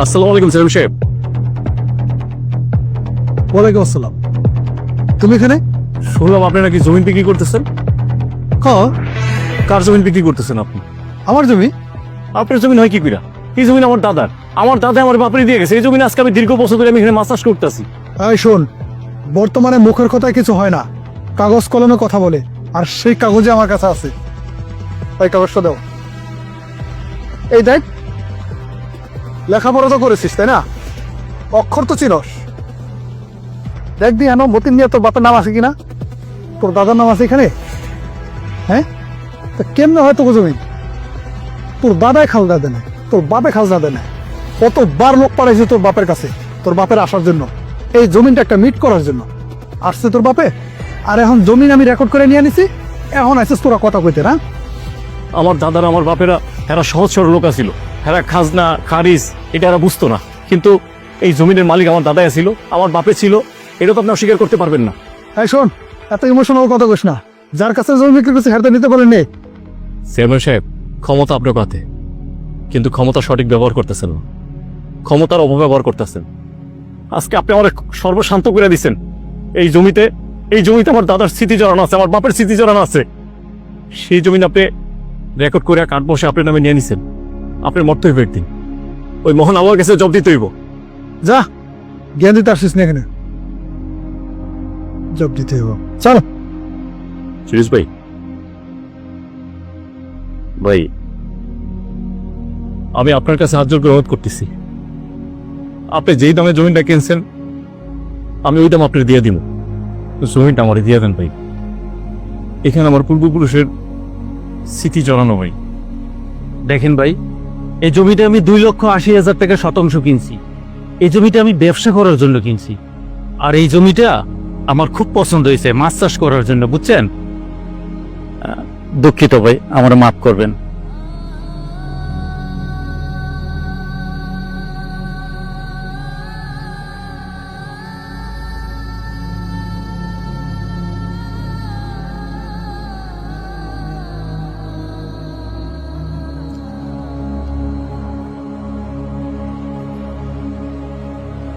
আসসালামু আলাইকুম সেলিম সাহেব। ওয়ালাইকুম আসসালাম। তুমি এখানে? শুনলাম আপনি নাকি জমি বিক্রি করতেছেন। কার জমি বিক্রি করতেছেন আপনি? আমার জমি? আপনার জমি হয় কি কইরা? এই জমি আমার দাদার। আমার দাদা আমার বাপরে দিয়ে গেছে। এই জমি আজকে আমি দীর্ঘ বছর ধরে আমি এখানে মাছ চাষ করতেছি। এই শোন, বর্তমানে মুখের কথায় কিছু হয় না, কাগজ কলমে কথা বলে, আর সেই কাগজে আমার কাছে আছে। তাই কাগজটা দাও। এই দেখ, লেখাপড়া তো করেছিস তাই না? অক্ষর তো চিনস। দেখ দি এনো মতিন নিয়ে তোর বাপের নাম আছে কিনা, তোর দাদার নাম আছে এখানে। হ্যাঁ, তা কেমনে হয় তোকে জমি? তোর দাদাই খাজনা দেয় না, তোর বাপে খাজনা দেয় না। কতবার লোক পাঠাইছে তোর বাপের কাছে, তোর বাপের আসার জন্য, এই জমিনটা একটা মিট করার জন্য। আসছে তোর বাপে, আর এখন জমিন আমি রেকর্ড করে নিয়ে আনিছি, এখন আসছিস তোরা কথা কইতে না? আমার দাদার আমার বাপেরা এরা সহজ সরল লোক ছিল। এরা খাজনা খারিজ এটা এরা বুঝতো না, কিন্তু এই জমিনের মালিক আমার দাদাই ছিল, আমার বাপে ছিল। এটা তো আপনি অস্বীকার করতে পারবেন না। এই শোন, এত ইমোশনাল কথা কইস না। যার কাছে জমি বিক্রি করছে হাতে নিতে পারেন নে। চেয়ারম্যান সাহেব, ক্ষমতা আপনার কাছে, কিন্তু ক্ষমতা সঠিক ব্যবহার করতেছেন না, ক্ষমতার অপব্যবহার করতেছেন। আজকে আপনি আমার সর্বশান্ত করে দিচ্ছেন। এই জমিতে আমার দাদার স্মৃতি জড়ানো আছে, আমার বাপের স্মৃতি জড়ানো আছে। সেই জমি আপনি রেকর্ড করে কাঠ বসে আপনার নামে নিয়ে নিছেন। আপনার মরতে হইব একদিন, ওই মোহন আমার কাছে জব দিতে হইব। যা, জ্ঞান দিতে আসছিস না এখানে, জব দিতে হইব। চল। সুরেশ ভাই, ভাই আমি আপনার কাছে হাত জোর করে অনুরোধ করতেছি, আপনি যেই দামে জমিটা কিনছেন আমি ওই দাম আপনার দিয়ে দিব। জমিটা আমার দিয়ে দেন ভাই। এখানে আমার পূর্বপুরুষের স্মৃতি জড়ানো ভাই। দেখেন ভাই, এই জমিটা আমি 2,80,000 টাকা শতাংশ কিনছি। এই জমিটা আমি ব্যবসা করার জন্য কিনছি, আর এই জমিটা আমার খুব পছন্দ হয়েছে মাছ চাষ করার জন্য, বুঝছেন? দুঃখিত ভাই, আমার মাফ করবেন।